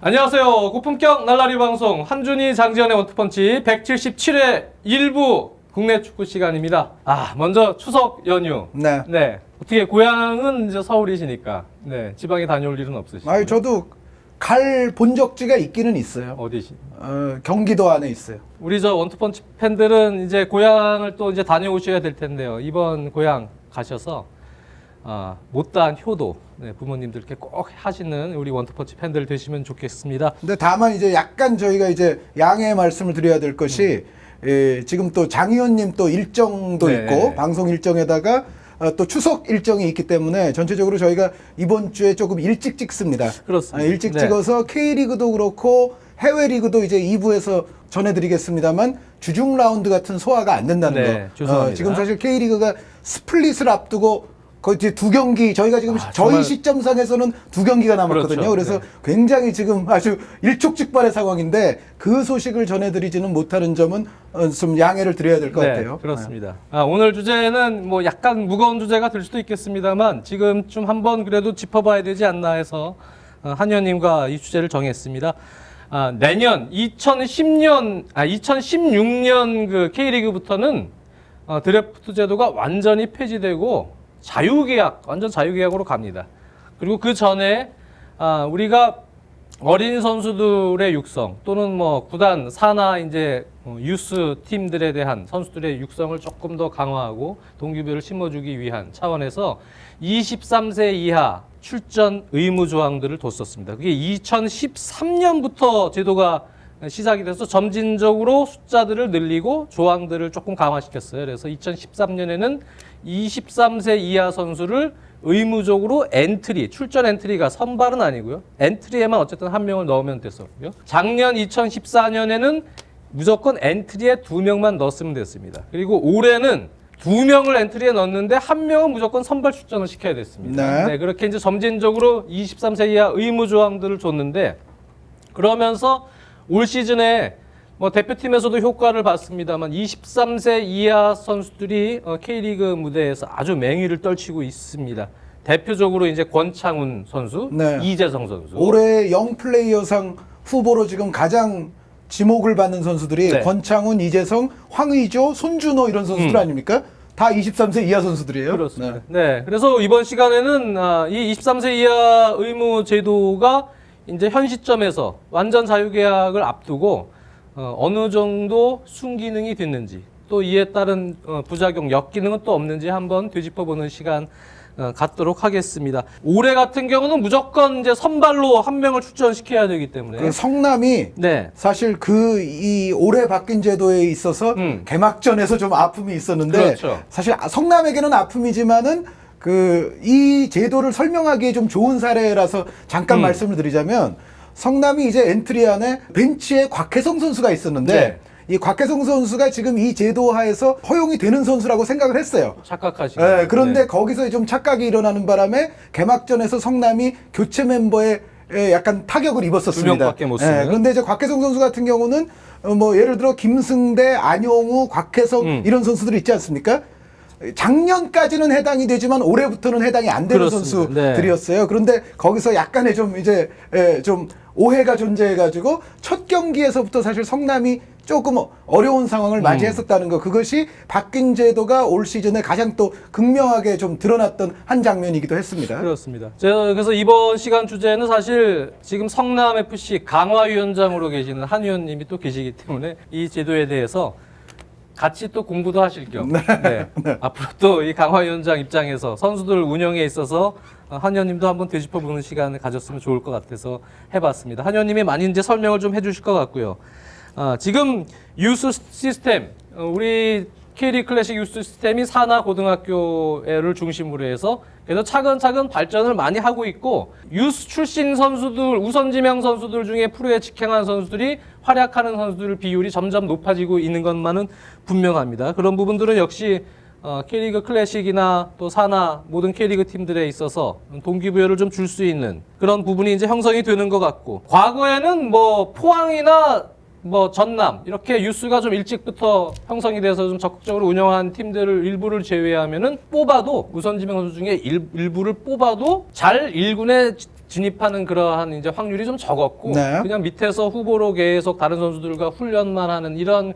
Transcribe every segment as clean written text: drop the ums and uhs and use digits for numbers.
안녕하세요. 고품격 날라리 방송 한준희 장지현의 원투펀치 177회 1부 국내 축구 시간입니다. 먼저 추석 연휴. 네. 어떻게 고향은 이제 서울이시니까 지방에 다녀올 일은 없으시죠? 아니 저도 갈 본적지가 있기는 있어요. 어디시? 경기도 안에 있어요. 우리 저 원투펀치 팬들은 이제 고향을 또 이제 다녀오셔야 될 텐데요. 이번 고향 가셔서 못다한 효도 부모님들께 꼭 하시는 우리 원투펀치 팬들 되시면 좋겠습니다. 근데 다만 이제 약간 저희가 이제 양해의 말씀을 드려야 될 것이 지금 또 장 의원님 또 일정도 네. 있고 방송 일정에다가 또 추석 일정이 있기 때문에 전체적으로 저희가 이번 주에 조금 일찍 찍습니다. 그렇습니다. 일찍 네. 찍어서 K리그도 그렇고 해외 리그도 이제 2부에서 전해드리겠습니다만 주중 라운드 같은 소화가 안 된다는 네, 거. 죄송합니다. 지금 사실 K리그가 스플릿을 앞두고 거의 이제 두 경기 저희가 지금 저희 정말... 시점상에서는 두 경기가 남았거든요. 그렇죠. 그래서 굉장히 지금 아주 일촉즉발의 상황인데 그 소식을 전해드리지는 못하는 점은 좀 양해를 드려야 될 것 같아요. 그렇습니다. 오늘 주제는 뭐 약간 무거운 주제가 될 수도 있겠습니다만 지금 좀 한번 그래도 짚어봐야 되지 않나 해서 한 의원님과 이 주제를 정했습니다. 내년 2016년 그 K리그부터는 드래프트 제도가 완전히 폐지되고 완전 자유계약으로 갑니다. 그리고 그 전에 우리가 어린 선수들의 육성 또는 뭐 구단 산하 이제 유스 팀들에 대한 선수들의 육성을 조금 더 강화하고 동기부여를 심어주기 위한 차원에서 23세 이하 출전 의무 조항들을 뒀었습니다. 그게 2013년부터 제도가 시작이 돼서 점진적으로 숫자들을 늘리고 조항들을 조금 강화시켰어요. 그래서 2013년에는 23세 이하 선수를 의무적으로 출전 엔트리가 선발은 아니고요. 엔트리에만 어쨌든 한 명을 넣으면 됐었고요. 작년 2014년에는 무조건 엔트리에 2명만 넣었으면 됐습니다. 그리고 올해는 2명을 엔트리에 넣었는데 1명은 무조건 선발 출전을 시켜야 됐습니다. 네. 그렇게 이제 점진적으로 23세 이하 의무 조항들을 줬는데 그러면서 올 시즌에 뭐 대표팀에서도 효과를 봤습니다만 23세 이하 선수들이 K리그 무대에서 아주 맹위를 떨치고 있습니다. 대표적으로 이제 권창훈 선수, 네. 이재성 선수. 올해 영플레이어상 후보로 지금 가장 지목을 받는 선수들이 네. 권창훈, 이재성, 황의조, 손준호 이런 선수들 아닙니까? 다 23세 이하 선수들이에요. 그렇습니다. 네. 그래서 이번 시간에는 이 23세 이하 의무 제도가 이제 현 시점에서 완전 자유계약을 앞두고 어느 정도 순기능이 됐는지 또 이에 따른 부작용, 역기능은 또 없는지 한번 되짚어보는 시간 갖도록 하겠습니다. 올해 같은 경우는 무조건 이제 선발로 1명을 출전시켜야 되기 때문에 그 성남이 사실 이 올해 바뀐 제도에 있어서 개막전에서 좀 아픔이 있었는데 그렇죠. 사실 성남에게는 아픔이지만은 이 제도를 설명하기에 좀 좋은 사례라서 잠깐 말씀을 드리자면 성남이 이제 엔트리 안에 벤치에 곽혜성 선수가 있었는데 이 곽혜성 선수가 지금 이 제도 하에서 허용이 되는 선수라고 생각을 했어요. 착각하시네요. 그런데 거기서 좀 착각이 일어나는 바람에 개막전에서 성남이 교체 멤버에 약간 타격을 입었었습니다. 2명밖에 못 쓰는. 그런데 이제 곽혜성 선수 같은 경우는 뭐 예를 들어 김승대, 안용우, 곽혜성 이런 선수들이 있지 않습니까? 작년까지는 해당이 되지만 올해부터는 해당이 안 되는 그렇습니다. 선수들이었어요. 그런데 거기서 약간의 좀 이제 좀 오해가 존재해가지고 첫 경기에서부터 사실 성남이 조금 어려운 상황을 맞이했었다는 거, 그것이 바뀐 제도가 올 시즌에 가장 또 극명하게 좀 드러났던 한 장면이기도 했습니다. 그렇습니다. 제가 그래서 이번 시간 주제는 사실 지금 성남FC 강화위원장으로 계시는 한 의원님이 또 계시기 때문에 이 제도에 대해서 같이 또 공부도 하실 겸 앞으로 또 이 강화위원장 입장에서 선수들 운영에 있어서 한 의원님도 한번 되짚어보는 시간을 가졌으면 좋을 것 같아서 해봤습니다. 한 의원님이 많이 이제 설명을 좀 해주실 것 같고요. 지금 유스 시스템, 우리 K리그 클래식 유스 시스템이 산하 고등학교를 중심으로 해서 그래서 차근차근 발전을 많이 하고 있고 유스 출신 선수들, 우선 지명 선수들 중에 프로에 직행한 선수들이 활약하는 선수들 비율이 점점 높아지고 있는 것만은 분명합니다. 그런 부분들은 역시 K리그 클래식이나 또 산하 모든 K리그 팀들에 있어서 동기부여를 좀 줄 수 있는 그런 부분이 이제 형성이 되는 것 같고 과거에는 뭐 포항이나 뭐 전남 이렇게 유스가 좀 일찍부터 형성이 돼서 좀 적극적으로 운영한 팀들을 일부를 제외하면은 뽑아도 우선 지명 선수 중에 일부를 뽑아도 잘 1군에 진입하는 그러한 이제 확률이 좀 적었고 네. 그냥 밑에서 후보로 계속 다른 선수들과 훈련만 하는 이런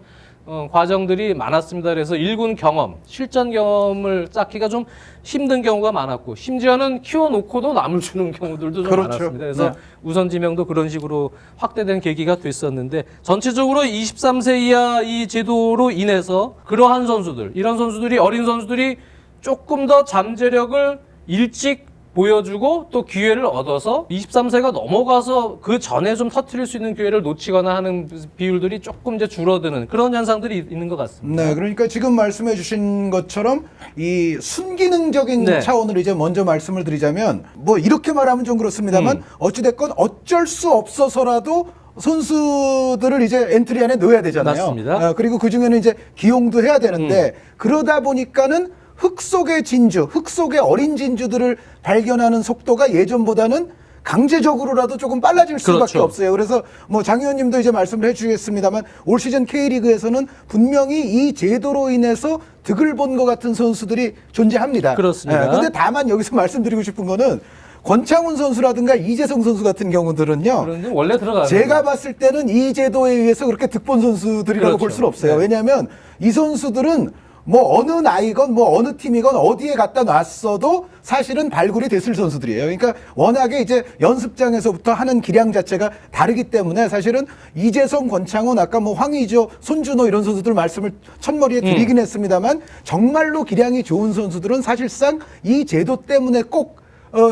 과정들이 많았습니다. 그래서 1군 경험, 실전 경험을 쌓기가 좀 힘든 경우가 많았고 심지어는 키워놓고도 남을 주는 경우들도 좀 그렇죠. 많았습니다. 그래서 네. 우선 지명도 그런 식으로 확대된 계기가 됐었는데 전체적으로 23세 이하 이 제도로 인해서 그러한 선수들, 이런 선수들이 어린 선수들이 조금 더 잠재력을 일찍 보여주고 또 기회를 얻어서 23세가 넘어가서 그 전에 좀 터트릴 수 있는 기회를 놓치거나 하는 비율들이 조금 이제 줄어드는 그런 현상들이 있는 것 같습니다. 네, 그러니까 지금 말씀해 주신 것처럼 이 순기능적인 네. 차원으로 이제 먼저 말씀을 드리자면 뭐 이렇게 말하면 좀 그렇습니다만 어찌됐건 어쩔 수 없어서라도 선수들을 이제 엔트리 안에 넣어야 되잖아요. 맞습니다. 그리고 그 중에는 이제 기용도 해야 되는데 그러다 보니까는 흙 속의 진주, 흙 속의 어린 진주들을 발견하는 속도가 예전보다는 강제적으로라도 조금 빨라질 수밖에 그렇죠. 없어요. 그래서 뭐 장 의원님도 이제 말씀을 해주시겠습니다만 올 시즌 K리그에서는 분명히 이 제도로 인해서 득을 본 것 같은 선수들이 존재합니다. 그렇습니다. 근데 다만 여기서 말씀드리고 싶은 거는 권창훈 선수라든가 이재성 선수 같은 경우들은요. 그런데 원래 들어가는 제가 봤을 때는 이 제도에 의해서 그렇게 득본 선수들이라고 그렇죠. 볼 수는 없어요. 네. 왜냐하면 이 선수들은 뭐 어느 나이건 뭐 어느 팀이건 어디에 갖다 놨어도 사실은 발굴이 됐을 선수들이에요. 그러니까 워낙에 이제 연습장에서부터 하는 기량 자체가 다르기 때문에 사실은 이재성, 권창훈, 아까 뭐 황의조, 손준호 이런 선수들 말씀을 첫머리에 드리긴 했습니다만 정말로 기량이 좋은 선수들은 사실상 이 제도 때문에 꼭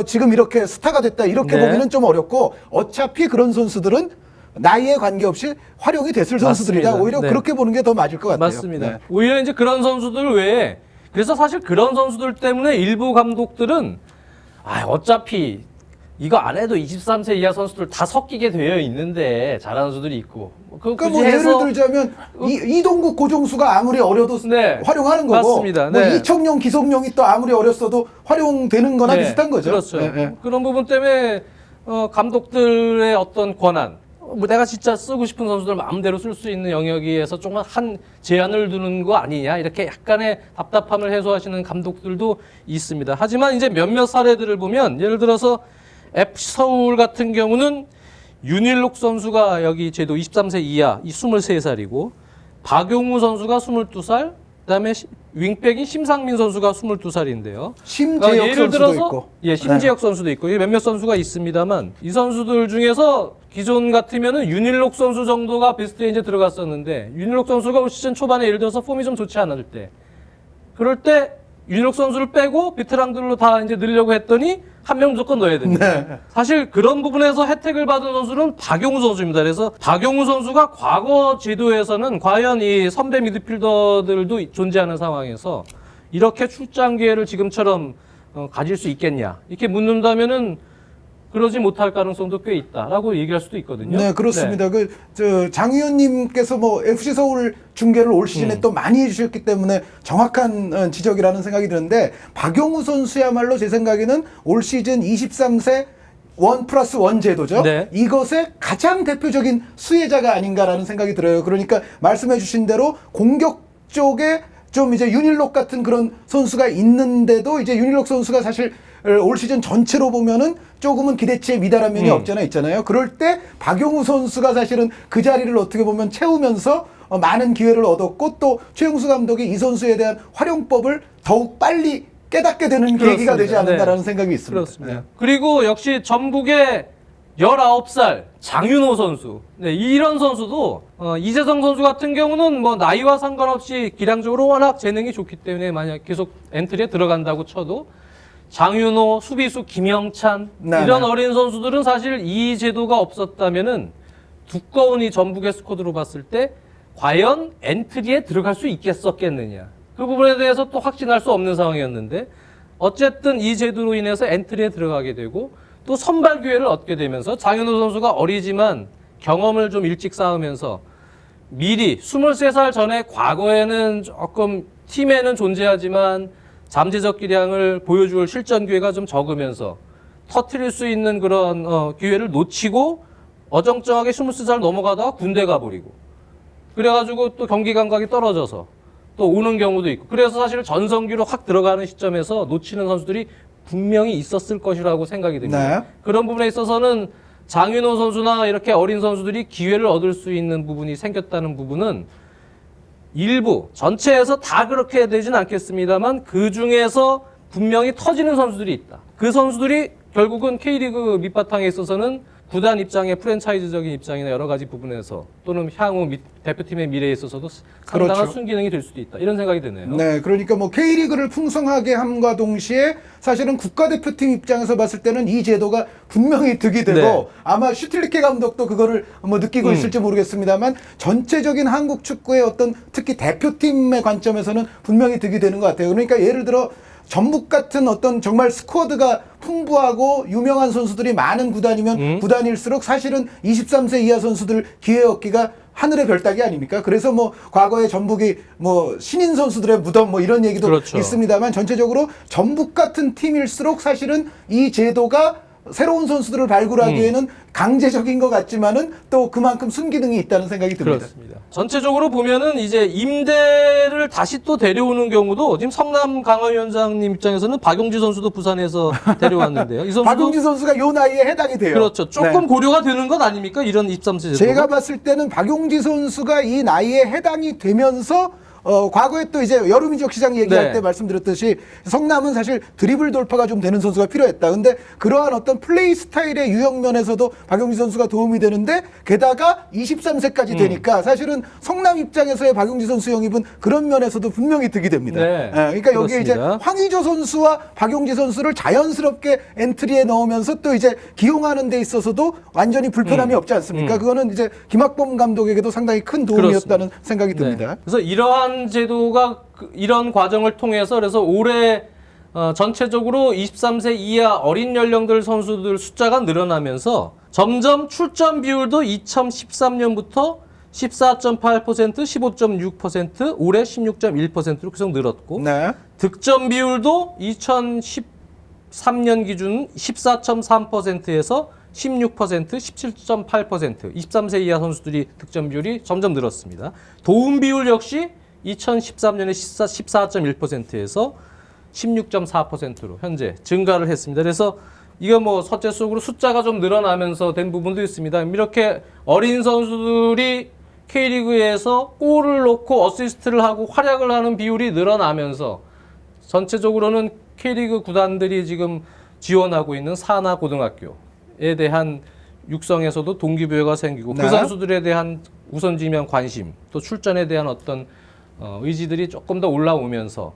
지금 이렇게 스타가 됐다 이렇게 네. 보기는 좀 어렵고 어차피 그런 선수들은 나이에 관계없이 활용이 됐을 선수들이다. 맞습니다. 오히려 네. 그렇게 보는 게 더 맞을 것 같아요. 맞습니다. 네. 오히려 이제 그런 선수들 외에 그래서 사실 그런 선수들 때문에 일부 감독들은 어차피 이거 안 해도 23세 이하 선수들 다 섞이게 되어 있는데 잘하는 선수들이 있고 그러니까 뭐 예를 들자면 이동국, 고종수가 아무리 어려도 네. 활용하는 거고 맞습니다. 뭐 네. 이청용, 기성용이 또 아무리 어렸어도 활용되는 거나 네, 비슷한 거죠. 그렇죠. 네, 네. 그런 부분 때문에 감독들의 어떤 권한, 뭐 내가 진짜 쓰고 싶은 선수들 마음대로 쓸 수 있는 영역에서 조금 한 제한을 두는 거 아니냐 이렇게 약간의 답답함을 해소하시는 감독들도 있습니다. 하지만 이제 몇몇 사례들을 보면 예를 들어서 FC 서울 같은 경우는 윤일록 선수가 여기 제도 23세 이하, 이 23살이고 박용우 선수가 22살, 그다음에 윙백인 심상민 선수가 22살인데요. 심재혁 예를 선수도 들어서 있고. 예, 심재혁 선수도 있고 몇몇 선수가 있습니다만 이 선수들 중에서 기존 같으면은 윤일록 선수 정도가 베스트에 이제 들어갔었는데 윤일록 선수가 올 시즌 초반에 예를 들어서 폼이 좀 좋지 않을 때 그럴 때 윤일록 선수를 빼고 베테랑들로 다 이제 넣으려고 했더니 한 명 무조건 넣어야 됩니다. 네. 사실 그런 부분에서 혜택을 받은 선수는 박용우 선수입니다. 그래서 박용우 선수가 과거 제도에서는 과연 이 선배 미드필더들도 존재하는 상황에서 이렇게 출장 기회를 지금처럼 가질 수 있겠냐 이렇게 묻는다면은 그러지 못할 가능성도 꽤 있다라고 얘기할 수도 있거든요. 네, 그렇습니다. 장 의원님께서 뭐 FC 서울 중계를 올 시즌에 또 많이 해주셨기 때문에 정확한 지적이라는 생각이 드는데 박용우 선수야말로 제 생각에는 올 시즌 23세 1+1 제도죠. 네. 이것의 가장 대표적인 수혜자가 아닌가라는 생각이 들어요. 그러니까 말씀해주신 대로 공격 쪽에 좀 이제 윤일록 같은 그런 선수가 있는데도 이제 윤일록 선수가 사실 올 시즌 전체로 보면은 조금은 기대치에 미달한 면이 없잖아 있잖아요. 그럴 때 박용우 선수가 사실은 그 자리를 어떻게 보면 채우면서 많은 기회를 얻었고 또 최용수 감독이 이 선수에 대한 활용법을 더욱 빨리 깨닫게 되는 계기가 되지 않는다라는 생각이 있습니다. 그렇습니다. 네. 그리고 역시 전북의 19살 장윤호 선수. 네, 이런 선수도 이재성 선수 같은 경우는 뭐 나이와 상관없이 기량적으로 워낙 재능이 좋기 때문에 만약 계속 엔트리에 들어간다고 쳐도 장윤호, 수비수 김영찬 네, 이런 네. 어린 선수들은 사실 이 제도가 없었다면은 두꺼운 이 전북의 스쿼드로 봤을 때 과연 엔트리에 들어갈 수 있겠었겠느냐. 그 부분에 대해서 또 확신할 수 없는 상황이었는데 어쨌든 이 제도로 인해서 엔트리에 들어가게 되고 또 선발 기회를 얻게 되면서 장윤호 선수가 어리지만 경험을 좀 일찍 쌓으면서 미리 23살 전에 과거에는 조금 팀에는 존재하지만 잠재적 기량을 보여줄 실전 기회가 좀 적으면서 터트릴 수 있는 그런 기회를 놓치고 어정쩡하게 23살 넘어가다가 군대 가버리고 그래가지고 또 경기 감각이 떨어져서 또 오는 경우도 있고 그래서 사실 전성기로 확 들어가는 시점에서 놓치는 선수들이 분명히 있었을 것이라고 생각이 됩니다. 네. 그런 부분에 있어서는 장윤호 선수나 이렇게 어린 선수들이 기회를 얻을 수 있는 부분이 생겼다는 부분은 일부, 전체에서 다 그렇게 되진 않겠습니다만 그 중에서 분명히 터지는 선수들이 있다. 그 선수들이 결국은 K리그 밑바탕에 있어서는 구단 입장의 프랜차이즈적인 입장이나 여러 가지 부분에서 또는 향후 대표팀의 미래에 있어서도 상당한 그렇죠. 순기능이 될 수도 있다. 이런 생각이 드네요. 네, 그러니까 뭐 K리그를 풍성하게 함과 동시에 사실은 국가대표팀 입장에서 봤을 때는 이 제도가 분명히 득이 되고 네. 아마 슈틸리케 감독도 그거를 뭐 느끼고 있을지 모르겠습니다만 전체적인 한국 축구의 어떤 특히 대표팀의 관점에서는 분명히 득이 되는 것 같아요. 그러니까 예를 들어 전북 같은 어떤 정말 스쿼드가 풍부하고 유명한 선수들이 많은 구단이면 구단일수록 사실은 23세 이하 선수들 기회 얻기가 하늘의 별따기 아닙니까? 그래서 뭐 과거에 전북이 뭐 신인 선수들의 무덤 뭐 이런 얘기도 그렇죠. 있습니다만 전체적으로 전북 같은 팀일수록 사실은 이 제도가 새로운 선수들을 발굴하기에는 강제적인 것 같지만은 또 그만큼 순기능이 있다는 생각이 듭니다. 그렇습니다. 전체적으로 보면은 이제 임대를 다시 또 데려오는 경우도 지금 성남 강화위원장님 입장에서는 박용지 선수도 부산에서 데려왔는데요. 이 선수도 박용지 선수가 요 나이에 해당이 돼요. 그렇죠. 조금 네. 고려가 되는 것 아닙니까? 이런 23세 제도. 제가 봤을 때는 박용지 선수가 이 나이에 해당이 되면서 과거에 또 이제 여름 이적 시장 얘기할 네. 때 말씀드렸듯이 성남은 사실 드리블 돌파가 좀 되는 선수가 필요했다. 근데 그러한 어떤 플레이 스타일의 유형 면에서도 박용지 선수가 도움이 되는데 게다가 23세까지 되니까 사실은 성남 입장에서의 박용지 선수 영입은 그런 면에서도 분명히 득이 됩니다. 네. 그러니까 여기에 이제 그렇습니다. 황의조 선수와 박용지 선수를 자연스럽게 엔트리에 넣으면서 또 이제 기용하는 데 있어서도 완전히 불편함이 없지 않습니까? 그거는 이제 김학범 감독에게도 상당히 큰 도움이었다는 생각이 듭니다. 네. 그래서 이러한 제도가 이런 과정을 통해서 그래서 올해 전체적으로 23세 이하 어린 연령들 선수들 숫자가 늘어나면서 점점 출전 비율도 2013년부터 14.8%, 15.6%, 올해 16.1%로 계속 늘었고 네. 득점 비율도 2013년 기준 14.3%에서 16%, 17.8%, 23세 이하 선수들이 득점 비율이 점점 늘었습니다. 도움 비율 역시 2013년에 14.1%에서 16.4%로 현재 증가를 했습니다. 그래서 이거 뭐 첫째 속으로 숫자가 좀 늘어나면서 된 부분도 있습니다. 이렇게 어린 선수들이 K리그에서 골을 넣고 어시스트를 하고 활약을 하는 비율이 늘어나면서 전체적으로는 K리그 구단들이 지금 지원하고 있는 산하 고등학교에 대한 육성에서도 동기부여가 생기고 네. 그 선수들에 대한 우선지명 관심 또 출전에 대한 어떤 의지들이 조금 더 올라오면서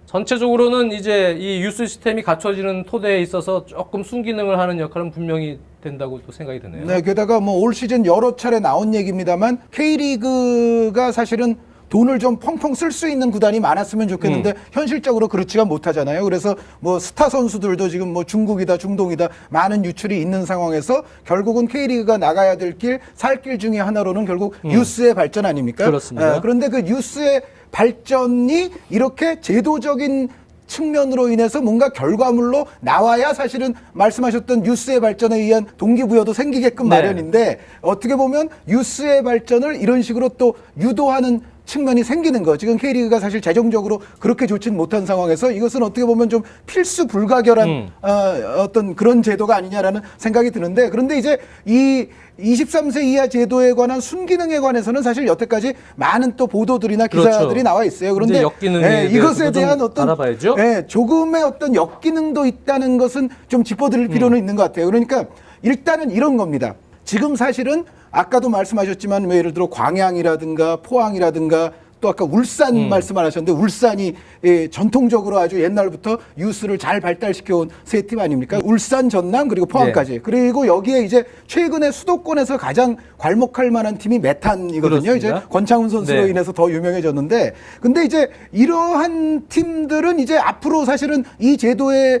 전체적으로는 이제 이 유스 시스템이 갖춰지는 토대에 있어서 조금 순기능을 하는 역할은 분명히 된다고 또 생각이 드네요. 네, 게다가 뭐 올 시즌 여러 차례 나온 얘기입니다만 K리그가 사실은 돈을 좀 펑펑 쓸 수 있는 구단이 많았으면 좋겠는데 현실적으로 그렇지가 못하잖아요. 그래서 뭐 스타 선수들도 지금 뭐 중국이다 중동이다 많은 유출이 있는 상황에서 결국은 K리그가 나가야 될 길, 살 길 중에 하나로는 결국 유스의 발전 아닙니까? 그렇습니다. 그런데 그 유스의 발전이 이렇게 제도적인 측면으로 인해서 뭔가 결과물로 나와야 사실은 말씀하셨던 유스의 발전에 의한 동기부여도 생기게끔 네. 마련인데 어떻게 보면 유스의 발전을 이런 식으로 또 유도하는 측면이 생기는 거. 지금 K리그가 사실 재정적으로 그렇게 좋진 못한 상황에서 이것은 어떻게 보면 좀 필수 불가결한 어떤 그런 제도가 아니냐라는 생각이 드는데 그런데 이제 이 23세 이하 제도에 관한 순기능에 관해서는 사실 여태까지 많은 또 보도들이나 기사들이 그렇죠. 나와 있어요. 그런데 이제 역기능에 이것에 대해서도 좀 대한 어떤 알아봐야죠. 조금의 어떤 역기능도 있다는 것은 좀 짚어드릴 필요는 있는 것 같아요. 그러니까 일단은 이런 겁니다. 지금 사실은 아까도 말씀하셨지만 뭐 예를 들어 광양이라든가 포항이라든가 또 아까 울산 말씀을 하셨는데 울산이 전통적으로 아주 옛날부터 유스를 잘 발달시켜온 세 팀 아닙니까? 울산, 전남 그리고 포항까지. 그리고 여기에 이제 최근에 수도권에서 가장 괄목할 만한 팀이 메탄이거든요. 그렇습니다. 이제 권창훈 선수로 네. 인해서 더 유명해졌는데 근데 이제 이러한 팀들은 이제 앞으로 사실은 이 제도에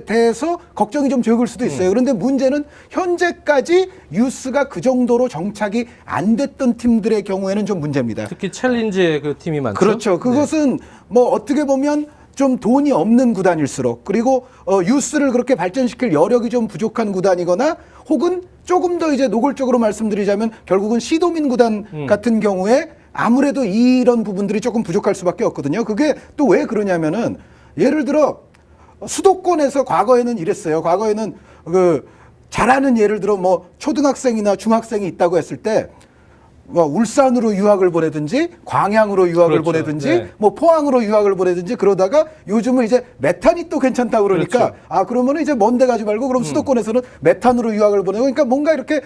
대해서 걱정이 좀 적을 수도 있어요. 그런데 문제는 현재까지 유스가 그 정도로 정착이 안 됐던 팀들의 경우에는 좀 문제입니다. 특히 챌린지의 그 팀이 많죠. 그렇죠. 그것은 뭐 어떻게 보면 좀 돈이 없는 구단일수록 그리고 유스를 그렇게 발전시킬 여력이 좀 부족한 구단이거나 혹은 조금 더 이제 노골적으로 말씀드리자면 결국은 시도민 구단 같은 경우에 아무래도 이런 부분들이 조금 부족할 수밖에 없거든요. 그게 또 왜 그러냐면은 예를 들어 수도권에서 과거에는 이랬어요. 과거에는 그 잘하는 예를 들어 뭐 초등학생이나 중학생이 있다고 했을 때 뭐 울산으로 유학을 보내든지 광양으로 유학을 그렇죠. 보내든지 네. 뭐 포항으로 유학을 보내든지 그러다가 요즘은 이제 메탄이 또 괜찮다고 그러니까 그렇죠. 아 그러면은 이제 먼데 가지 말고 그럼 수도권에서는 메탄으로 유학을 보내고 그러니까 뭔가 이렇게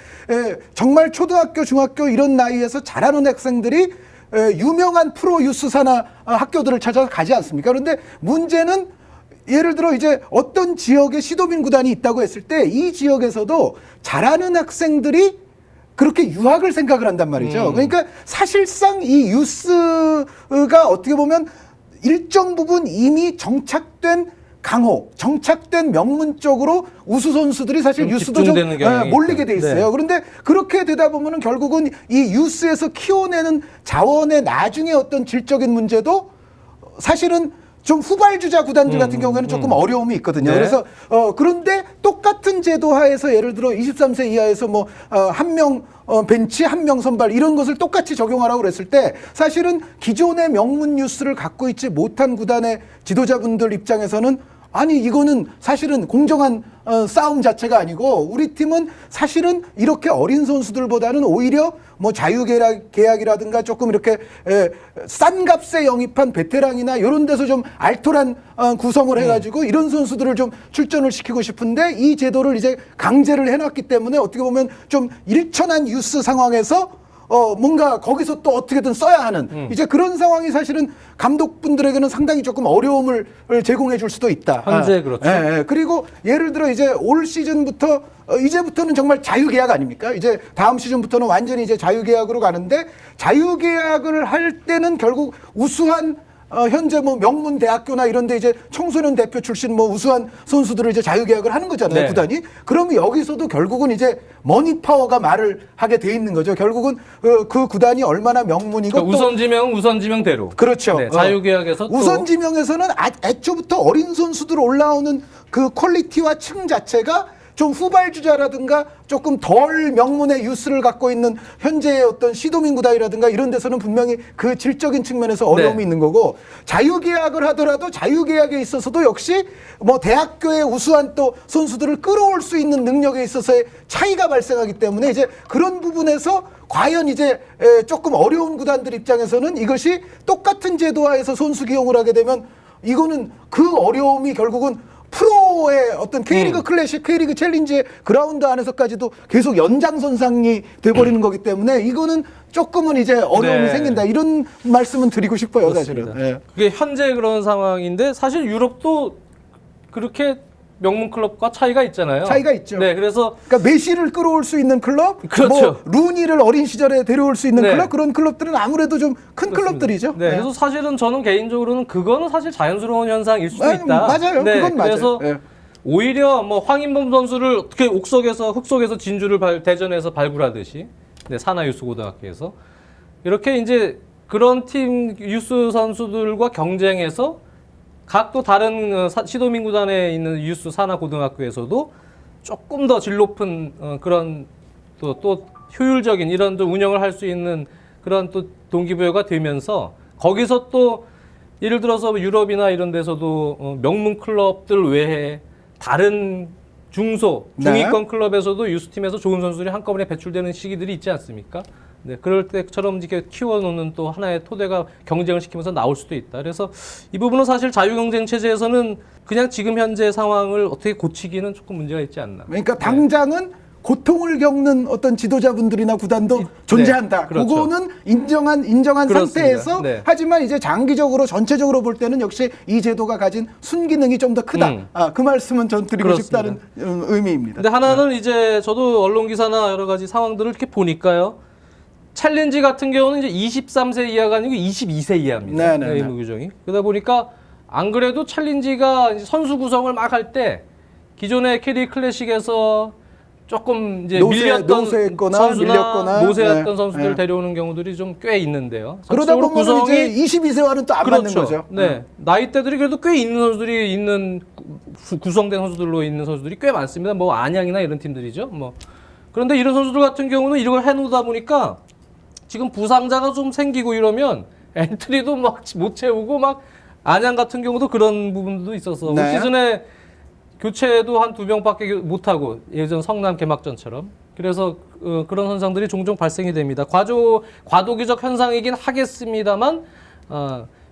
정말 초등학교 중학교 이런 나이에서 잘하는 학생들이 유명한 프로 유스사나 학교들을 찾아서 가지 않습니까? 그런데 문제는 예를 들어 이제 어떤 지역에 시도민 구단이 있다고 했을 때 이 지역에서도 잘하는 학생들이 그렇게 유학을 생각을 한단 말이죠. 그러니까 사실상 이 유스가 어떻게 보면 일정 부분 이미 정착된 강호, 정착된 명문 쪽으로 우수 선수들이 사실 좀 유스도 좀 집중되는 경향이 몰리게 있죠. 돼 있어요. 네. 그런데 그렇게 되다 보면은 결국은 이 유스에서 키워내는 자원의 나중에 어떤 질적인 문제도 사실은 좀 후발주자 구단들 같은 경우에는 조금 어려움이 있거든요. 네. 그래서 그런데 똑같은 제도 하에서 예를 들어 23세 이하에서 뭐 한 명 벤치 한 명 선발 이런 것을 똑같이 적용하라고 그랬을 때 사실은 기존의 명문 뉴스를 갖고 있지 못한 구단의 지도자분들 입장에서는 아니 이거는 사실은 공정한 싸움 자체가 아니고 우리 팀은 사실은 이렇게 어린 선수들보다는 오히려 뭐 자유계약이라든가 조금 이렇게 싼 값에 영입한 베테랑이나 이런 데서 좀 알토란 구성을 해가지고 이런 선수들을 좀 출전을 시키고 싶은데 이 제도를 이제 강제를 해놨기 때문에 어떻게 보면 좀 일천한 유스 상황에서 뭔가 거기서 또 어떻게든 써야 하는 이제 그런 상황이 사실은 감독분들에게는 상당히 조금 어려움을 제공해 줄 수도 있다. 현재 그렇죠. 그리고 예를 들어 이제 올 시즌부터 이제부터는 정말 자유계약 아닙니까? 이제 다음 시즌부터는 완전히 이제 자유계약으로 가는데 자유계약을 할 때는 결국 우수한 현재 뭐 명문 대학교나 이런 데 이제 청소년 대표 출신 뭐 우수한 선수들을 이제 자유계약을 하는 거잖아요. 네. 구단이. 그러면 여기서도 결국은 이제 머니파워가 말을 하게 돼 있는 거죠. 결국은 그 구단이 얼마나 명문이고 그러니까 또 우선 지명대로. 그렇죠. 네, 자유계약에서 또 우선 지명에서는 애초부터 어린 선수들 올라오는 그 퀄리티와 층 자체가 좀 후발주자라든가 조금 덜 명문의 유스를 갖고 있는 현재의 어떤 시도민 구단이라든가 이런 데서는 분명히 그 질적인 측면에서 어려움이 네. 있는 거고 자유계약을 하더라도 자유계약에 있어서도 역시 뭐 대학교의 우수한 또 선수들을 끌어올 수 있는 능력에 있어서의 차이가 발생하기 때문에 이제 그런 부분에서 과연 이제 조금 어려운 구단들 입장에서는 이것이 똑같은 제도하에서 선수 기용을 하게 되면 이거는 그 어려움이 결국은 프로의 어떤 K리그 클래식, K리그 챌린지의 그라운드 안에서까지도 계속 연장선상이 돼버리는 거기 때문에 이거는 조금은 이제 어려움이 네. 생긴다. 이런 말씀은 드리고 싶어요, 사실은. 그렇습니다. 그게 현재 그런 상황인데 사실 유럽도 그렇게 명문 클럽과 차이가 있잖아요. 차이가 있죠. 네, 그래서 그러니까 메시를 끌어올 수 있는 클럽, 그렇죠. 뭐 루니를 어린 시절에 데려올 수 있는 네. 클럽, 그런 클럽들은 아무래도 좀 큰 그렇습니다. 클럽들이죠. 네, 그래서 사실은 저는 개인적으로는 그거는 사실 자연스러운 현상일 수도 네, 있다. 맞아요. 네, 그건 맞아요. 그래서 네. 오히려 뭐 황인범 선수를 어떻게 흙속에서 진주를 대전에서 발굴하듯이 네, 산하유스고등학교에서 이렇게 이제 그런 팀 유스 선수들과 경쟁해서 각 또 다른 시도민 구단에 있는 유스 산하고등학교에서도 조금 더 질 높은 그런 또 효율적인 이런 또 운영을 할 수 있는 그런 또 동기부여가 되면서 거기서 또 예를 들어서 유럽이나 이런 데서도 명문 클럽들 외에 다른 중소, 중위권 네. 클럽에서도 유스팀에서 좋은 선수들이 한꺼번에 배출되는 시기들이 있지 않습니까? 네, 그럴 때처럼 이렇게 키워놓는 또 하나의 토대가 경쟁을 시키면서 나올 수도 있다. 그래서 이 부분은 사실 자유경쟁 체제에서는 그냥 지금 현재 상황을 어떻게 고치기는 조금 문제가 있지 않나. 그러니까 당장은 고통을 겪는 어떤 지도자분들이나 구단도 존재한다. 네, 그렇죠. 그거는 인정한 그렇습니다. 상태에서 네. 하지만 이제 장기적으로 전체적으로 볼 때는 역시 이 제도가 가진 순기능이 좀 더 크다. 그 말씀은 전 드리고 그렇습니다. 싶다는 의미입니다. 근데 하나는 이제 저도 언론 기사나 여러 가지 상황들을 이렇게 보니까요. 챌린지 같은 경우는 이제 23세 이하가 아니고 22세 이하입니다. 네. 의무 규정이. 그러다 보니까 안 그래도 챌린지가 이제 선수 구성을 막 할 때 기존의 캐리 클래식에서 조금 이제 밀렸던 노쇠했거나 선수나 밀렸거나, 노쇠했던 네. 선수들을 네. 데려오는 경우들이 좀 꽤 있는데요. 그러다 전체적으로 보면 이제 22세와는 또 안 맞는 거죠. 네. 나이대들이 그래도 꽤 있는 선수들이 있는 구성된 선수들로 있는 선수들이 꽤 많습니다. 뭐 안양이나 이런 팀들이죠. 뭐 그런데 이런 선수들 같은 경우는 이걸 해놓다 보니까 지금 부상자가 좀 생기고 이러면 엔트리도 막 못 채우고 막 안양 같은 경우도 그런 부분도 있어서 올 네. 시즌에 교체도 한 2명밖에 못하고 예전 성남 개막전처럼 그래서 그런 현상들이 종종 발생이 됩니다. 과도기적 현상이긴 하겠습니다만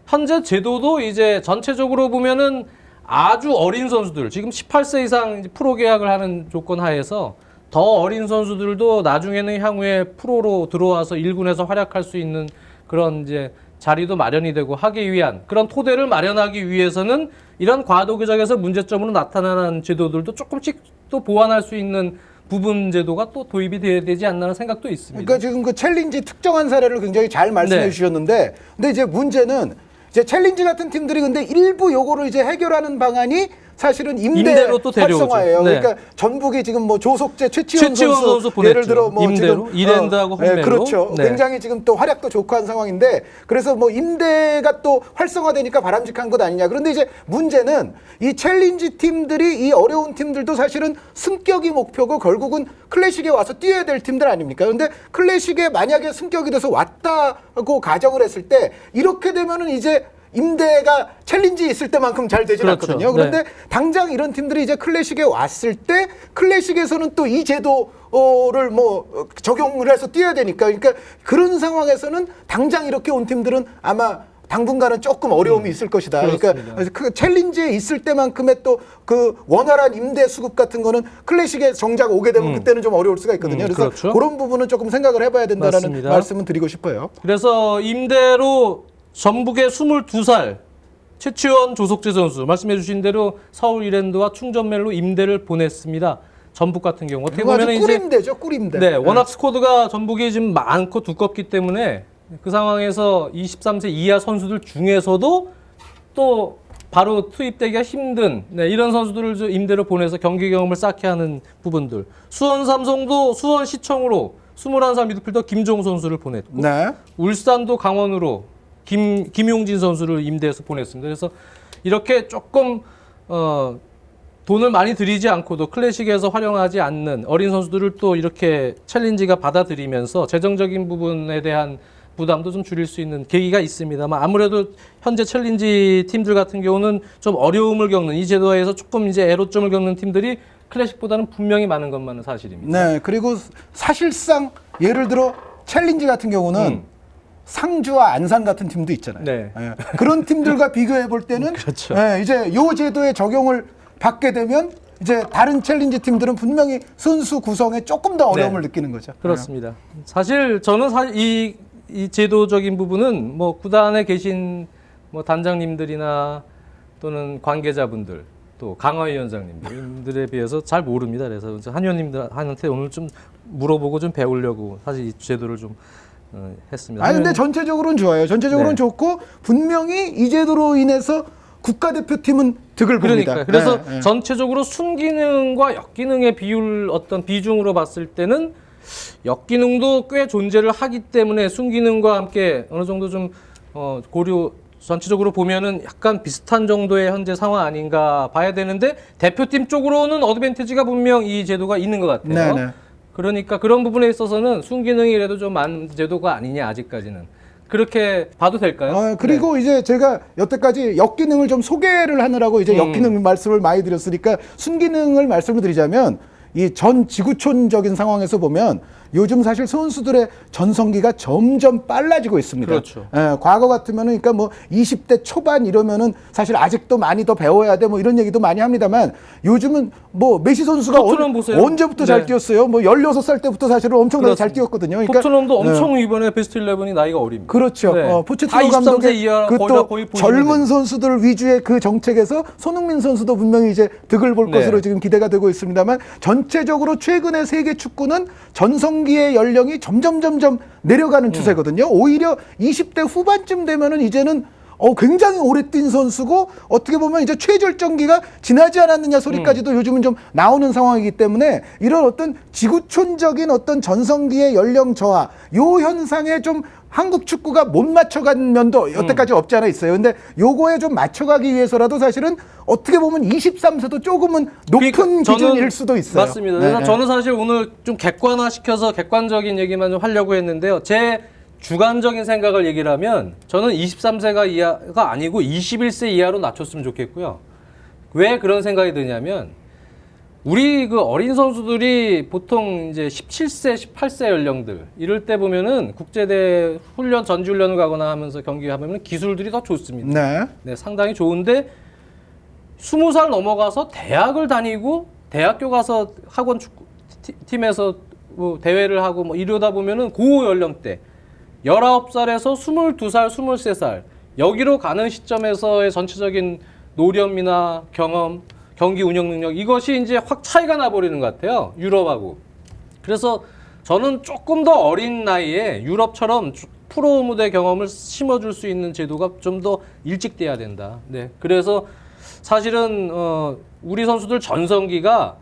현재 제도도 이제 전체적으로 보면은 아주 어린 선수들 지금 18세 이상 이제 프로 계약을 하는 조건 하에서 더 어린 선수들도 나중에는 향후에 프로로 들어와서 1군에서 활약할 수 있는 그런 이제 자리도 마련이 되고 하기 위한 그런 토대를 마련하기 위해서는 이런 과도기적에서 문제점으로 나타나는 제도들도 조금씩 또 보완할 수 있는 부분 제도가 또 도입이 돼야 되지 않나는 생각도 있습니다. 그러니까 지금 그 챌린지 특정한 사례를 굉장히 잘 말씀해 네. 주셨는데, 근데 이제 문제는 이제 챌린지 같은 팀들이 근데 일부 요거를 이제 해결하는 방안이 사실은 임대로 또 데려오죠. 활성화예요. 네. 그러니까 전북이 지금 뭐 조석재, 최치원 선수 보냈죠. 예를 들어 뭐 임대로 지금 이랜드하고 홈멜로. 그렇죠. 네. 굉장히 지금 또 활약도 좋고 한 상황인데 그래서 뭐 임대가 또 활성화되니까 바람직한 것 아니냐. 그런데 이제 문제는 이 챌린지 팀들이 이 어려운 팀들도 사실은 승격이 목표고 결국은 클래식에 와서 뛰어야 될 팀들 아닙니까? 그런데 클래식에 만약에 승격이 돼서 왔다고 가정을 했을 때 이렇게 되면은 이제 임대가 챌린지 있을 때만큼 잘 되진 그렇죠. 않거든요. 그런데 네. 당장 이런 팀들이 이제 클래식에 왔을 때 클래식에서는 또 이 제도를 뭐 적용을 해서 뛰어야 되니까 그러니까 그런 상황에서는 당장 이렇게 온 팀들은 아마 당분간은 조금 어려움이 있을 것이다. 그렇습니다. 그러니까 그 챌린지에 있을 때만큼의 또 그 원활한 임대 수급 같은 거는 클래식에 정작 오게 되면 그때는 좀 어려울 수가 있거든요. 그래서 그렇죠. 그런 부분은 조금 생각을 해봐야 된다라는 맞습니다. 말씀은 드리고 싶어요. 그래서 임대로 전북의 22살 최치원 조석재 선수 말씀해 주신 대로 서울 이랜드와 충전멜로 임대를 보냈습니다. 전북 같은 경우 어떻게 보면 이제 꿀임대죠, 꿀임대. 네, 워낙 스쿼드가 전북이 지금 많고 두껍기 때문에 그 상황에서 23세 이하 선수들 중에서도 또 바로 투입되기가 힘든 이런 선수들을 좀 임대로 보내서 경기 경험을 쌓게 하는 부분들. 수원 삼성도 수원시청으로 21살 미드필더 김종 선수를 보냈고 네. 울산도 강원으로 김용진 선수를 임대해서 보냈습니다. 그래서 이렇게 조금 돈을 많이 들이지 않고도 클래식에서 활용하지 않는 어린 선수들을 또 이렇게 챌린지가 받아들이면서 재정적인 부분에 대한 부담도 좀 줄일 수 있는 계기가 있습니다만 아무래도 현재 챌린지 팀들 같은 경우는 좀 어려움을 겪는 이 제도에서 조금 이제 애로점을 겪는 팀들이 클래식보다는 분명히 많은 것만은 사실입니다. 네. 그리고 사실상 예를 들어 챌린지 같은 경우는 상주와 안산 같은 팀도 있잖아요. 네. 예. 그런 팀들과 비교해 볼 때는 그렇죠. 예, 이제 요 제도의 적용을 받게 되면 이제 다른 챌린지 팀들은 분명히 선수 구성에 조금 더 어려움을 네. 느끼는 거죠. 그렇습니다. 사실 저는 이 제도적인 부분은 뭐 구단에 계신 뭐 단장님들이나 또는 관계자분들 또 강화위원장님들에 비해서 잘 모릅니다. 그래서 한 의원님들한테 오늘 좀 물어보고 좀 배우려고 사실 이 제도를 좀 했습니다. 아니 근데 전체적으로는 좋아요. 전체적으로는 네. 좋고 분명히 이 제도로 인해서 국가대표팀은 득을 봅니다. 그러니까 그래서 네, 네. 전체적으로 순기능과 역기능의 비율 어떤 비중으로 봤을 때는 역기능도 꽤 존재를 하기 때문에 순기능과 함께 어느 정도 좀 고려 전체적으로 보면은 약간 비슷한 정도의 현재 상황 아닌가 봐야 되는데 대표팀 쪽으로는 어드밴티지가 분명 이 제도가 있는 것 같아요. 네네. 그러니까 그런 부분에 있어서는 순기능이라도 좀 많은 제도가 아니냐 아직까지는 그렇게 봐도 될까요? 그리고 이제 제가 여태까지 역기능을 좀 소개를 하느라고 이제 역기능 말씀을 많이 드렸으니까 순기능을 말씀을 드리자면 이 전 지구촌적인 상황에서 보면 요즘 사실 선수들의 전성기가 점점 빨라지고 있습니다. 그렇죠. 예, 과거 같으면은 그러니까 뭐 20대 초반 이러면은 사실 아직도 많이 더 배워야 돼 뭐 이런 얘기도 많이 합니다만 요즘은 뭐 메시 선수가 토트넘 보세요. 언제부터 잘 네. 뛰었어요? 뭐 16살 때부터 사실은 엄청나게 잘 뛰었거든요. 그러니까 토트넘도 엄청 이번에 베스트 11이 나이가 어립니다. 그렇죠. 네. 포체티노 다 23세 감독의 이하 그 거의 또 다 거의 젊은 보시면 선수들 위주의 그 정책에서 손흥민 선수도 분명히 이제 득을 볼 네. 것으로 지금 기대가 되고 있습니다만 전체적으로 최근의 세계 축구는 전성기의 연령이 점점 내려가는 추세거든요. 오히려 20대 후반쯤 되면은 이제는 굉장히 오래 뛴 선수고 어떻게 보면 이제 최절정기가 지나지 않았느냐 소리까지도 요즘은 좀 나오는 상황이기 때문에 이런 어떤 지구촌적인 어떤 전성기의 연령 저하 요 현상에 좀 한국 축구가 못 맞춰간 면도 여태까지 없지 않아 있어요. 근데 요거에 좀 맞춰가기 위해서라도 사실은 어떻게 보면 23세도 조금은 높은 그러니까 기준일 수도 있어요. 맞습니다. 그래서 저는 사실 오늘 좀 객관화시켜서 객관적인 얘기만 좀 하려고 했는데요. 제 주관적인 생각을 얘기를 하면 저는 23세가 이하가 아니고 21세 이하로 낮췄으면 좋겠고요. 왜 그런 생각이 드냐면 우리 그 어린 선수들이 보통 이제 17세, 18세 연령들 이럴 때 보면은 국제대 훈련, 전지훈련을 가거나 하면서 경기하면 기술들이 더 좋습니다. 네. 네, 상당히 좋은데 20살 넘어가서 대학을 다니고 대학교 가서 학원 축구 팀에서 뭐 대회를 하고 뭐 이러다 보면은 고 연령대 19살에서 22살, 23살 여기로 가는 시점에서의 전체적인 노련이나 경험, 경기 운영 능력 이것이 이제 확 차이가 나버리는 것 같아요. 유럽하고. 그래서 저는 조금 더 어린 나이에 유럽처럼 프로 무대 경험을 심어줄 수 있는 제도가 좀 더 일찍 돼야 된다. 네. 그래서 사실은 우리 선수들 전성기가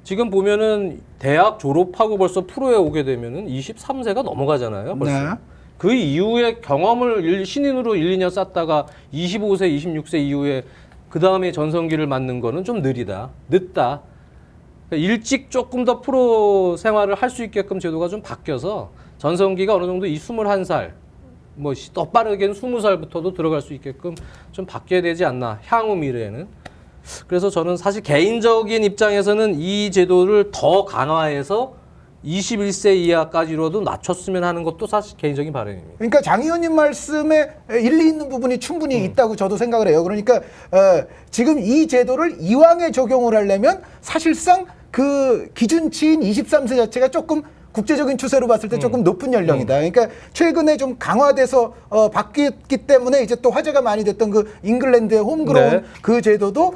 지금 보면은 대학 졸업하고 벌써 프로에 오게 되면은 23세가 넘어가잖아요. 벌써. 네. 그 이후에 경험을 신인으로 1, 2년 쌓다가 25세, 26세 이후에 그 다음에 전성기를 맞는 거는 좀 느리다, 늦다. 그러니까 일찍 조금 더 프로 생활을 할 수 있게끔 제도가 좀 바뀌어서 전성기가 어느 정도 이 21살, 뭐 더 빠르게는 20살부터도 들어갈 수 있게끔 좀 바뀌어야 되지 않나, 향후 미래에는. 그래서 저는 사실 개인적인 입장에서는 이 제도를 더 강화해서 21세 이하까지로도 낮췄으면 하는 것도 사실 개인적인 바람입니다. 그러니까 장 의원님 말씀에 일리 있는 부분이 충분히 있다고 저도 생각을 해요. 그러니까 지금 이 제도를 이왕에 적용을 하려면 사실상 그 기준치인 23세 자체가 조금 국제적인 추세로 봤을 때 조금 높은 연령이다. 그러니까 최근에 좀 강화돼서 바뀌었기 때문에 이제 또 화제가 많이 됐던 그 잉글랜드의 홈그로운 네. 그 제도도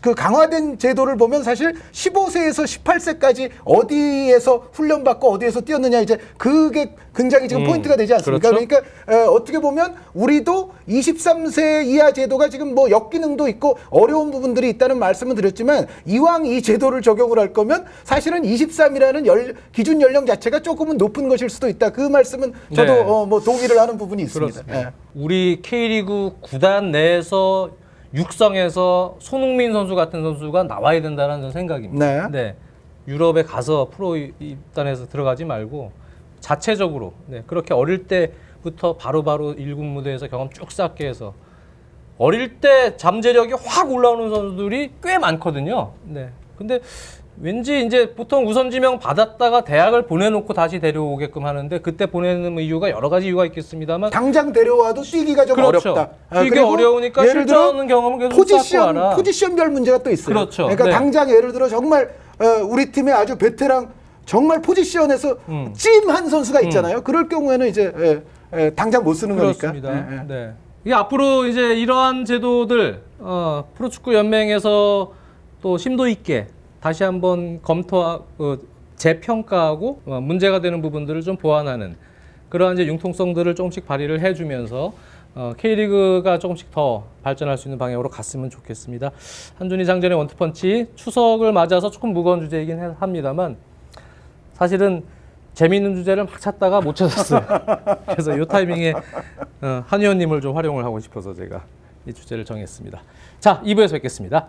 그 강화된 제도를 보면 사실 15세에서 18세까지 어디에서 훈련받고 어디에서 뛰었느냐 이제 그게 굉장히 지금 포인트가 되지 않습니까? 그렇죠. 그러니까 어떻게 보면 우리도 23세 이하 제도가 지금 뭐 역기능도 있고 어려운 부분들이 있다는 말씀을 드렸지만 이왕 이 제도를 적용을 할 거면 사실은 23이라는 기준 연령 자체가 조금은 높은 것일 수도 있다. 그 말씀은 저도 네. 뭐 동의를 하는 부분이 있습니다. 그렇습니다. 우리 K리그 구단 내에서 육성에서 손흥민 선수 같은 선수가 나와야 된다는 저는 생각입니다. 네. 유럽에 가서 프로 입단해서 들어가지 말고 자체적으로 그렇게 어릴 때부터 바로바로 1군 무대에서 경험 쭉 쌓게 해서 어릴 때 잠재력이 확 올라오는 선수들이 꽤 많거든요. 근데 왠지 이제 보통 우선 지명 받았다가 대학을 보내놓고 다시 데려오게끔 하는데 그때 보내는 이유가 여러 가지 이유가 있겠습니다만 당장 데려와도 뛰기가 좀 그렇죠. 어렵다. 뛰기 그리고 어려우니까 예를 들어 실전하는 경험을 계속 쌓고 와라. 포지션별 문제가 또 있어요. 그렇죠. 그러니까 네. 당장 예를 들어 정말 우리 팀의 아주 베테랑 정말 포지션에서 찜한 선수가 있잖아요. 그럴 경우에는 이제 당장 못 쓰는 그렇습니다. 거니까. 네. 이게 앞으로 이제 이러한 제도들 프로축구 연맹에서 또 심도 있게 다시 한번 검토하고 재평가하고 문제가 되는 부분들을 좀 보완하는 그러한 이제 융통성들을 조금씩 발휘를 해주면서 K리그가 조금씩 더 발전할 수 있는 방향으로 갔으면 좋겠습니다. 한준희 장전의 원투펀치 추석을 맞아서 조금 무거운 주제이긴 합니다만 사실은 재미있는 주제를 막 찾다가 못 찾았어요. 그래서 이 타이밍에 한 의원님을 좀 활용을 하고 싶어서 제가 이 주제를 정했습니다. 자, 2부에서 뵙겠습니다.